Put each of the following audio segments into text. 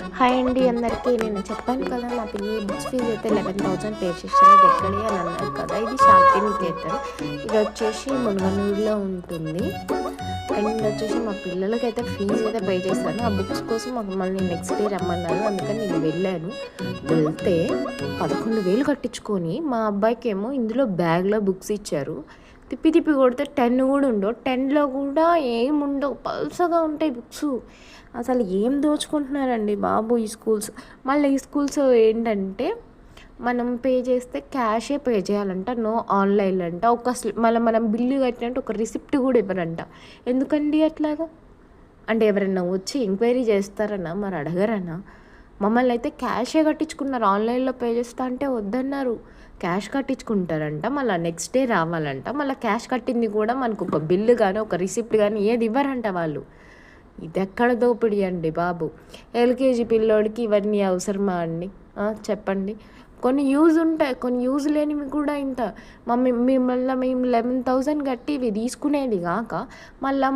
Hi అండి అందరికీ. నేను చెప్పాను కదా మా పిల్లల బుక్స్ ఫీజు అయితే 11,000 పే చేశాను. ఇది ఎక్కడి అని అన్నారు కదా, ఇది శాంతినికేతన్. ఇది వచ్చేసి మునుగనూరులో ఉంటుంది. అండ్ వచ్చేసి మా పిల్లలకైతే ఫీజు అయితే పే చేశాను. ఆ బుక్స్ కోసం మళ్ళీ నెక్స్ట్ డే రమ్మన్నారు, అందుకని నేను వెళ్ళాను. వెళ్తే 11,000 కట్టించుకొని మా అబ్బాయికి ఏమో ఇందులో బ్యాగ్లో బుక్స్ ఇచ్చారు. తిప్పి తిప్పి కొడితే 10 కూడా ఉండవు. 10లో కూడా ఏముండవు, పల్సగా ఉంటాయి బుక్స్. అసలు ఏం దోచుకుంటున్నారండి బాబు ఈ స్కూల్స్. మళ్ళీ ఈ స్కూల్స్ ఏంటంటే మనం పే చేస్తే క్యాషే పే చేయాలంట, నో ఆన్లైన్ అంట. మళ్ళీ మనం బిల్లు కట్టినట్టు ఒక రిసిప్ట్ కూడా ఇవ్వరంట. ఎందుకండి అట్లాగా? అంటే ఎవరైనా వచ్చి ఎంక్వైరీ చేస్తారన్నా, మరి అడగరన్నా? మమ్మల్ని అయితే క్యాషే కట్టించుకున్నారు. ఆన్లైన్లో పే చేస్తా అంటే వద్దన్నారు. క్యాష్ కట్టించుకుంటారంట, మళ్ళీ నెక్స్ట్ డే రావాలంట. మళ్ళీ క్యాష్ కట్టింది కూడా మనకు ఒక బిల్లు కానీ ఒక రిసిప్ట్ కానీ ఏది ఇవ్వరంట వాళ్ళు. ఇది ఎక్కడ దోపిడీ అండి బాబు. ఎల్కేజీ పిల్లోడికి ఇవన్నీ అవసరమా అండి? చెప్పండి. కొన్ని యూజ్ ఉంటాయి, కొన్ని యూజ్ లేనివి కూడా ఇంత. మేము 11,000 కట్టి ఇవి తీసుకునేది కాక మళ్ళీ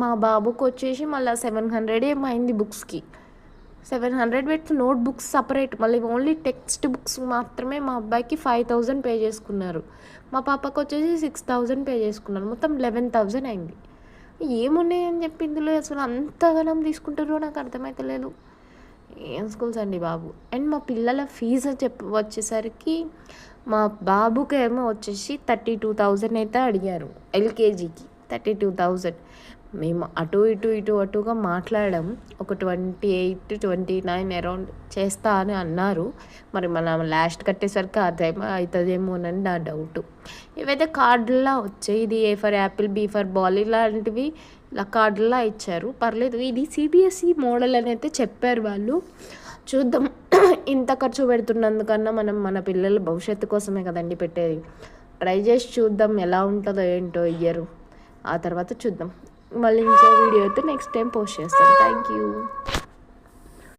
మా బాబుకి వచ్చేసి మళ్ళీ 700 ఏమైంది బుక్స్కి. 700 పెట్టి నోట్ బుక్స్ సపరేట్, మళ్ళీ ఓన్లీ టెక్స్ట్ బుక్స్ మాత్రమే మా అబ్బాయికి 5,000 పే చేసుకున్నారు. మా పాపకు వచ్చేసి 6,000 పే చేసుకున్నారు. మొత్తం 11,000 అయింది. ఏమున్నాయని చెప్పి ఇందులో అసలు అంతగానం తీసుకుంటారో నాకు అర్థమవుతలేదు. ఏం స్కూల్స్ అండి బాబు. అండ్ మా పిల్లల ఫీజు వచ్చేసరికి మా బాబుకి ఏమో వచ్చేసి 32,000 అయితే అడిగారు. ఎల్కేజీకి 32,000. మేము అటుగా మాట్లాడడం, ఒక 28, 29 అరౌండ్ చేస్తా అని అన్నారు. మరి మనం లాస్ట్ కట్టేసరికి అదేమో అవుతుందేమోనని నా డౌట్. ఇవైతే కార్డులా వచ్చాయి. ఇది A for apple, B for ball ఇలాంటివి ఇలా కార్డులా ఇచ్చారు. పర్లేదు. ఇది సిబిఎస్ఈ మోడల్ అని అయితే చెప్పారు వాళ్ళు. చూద్దాం. ఇంత ఖర్చు పెడుతున్నందుకన్నా మనం మన పిల్లల భవిష్యత్తు కోసమే కదండి పెట్టేది. ట్రై చేసి చూద్దాం ఎలా ఉంటుందో ఏంటో ఇయర్. ఆ తర్వాత చూద్దాం. మళ్ళీ ఇంకో వీడియో అయితే నెక్స్ట్ టైం పోస్ట్ చేస్తాను. Thank you.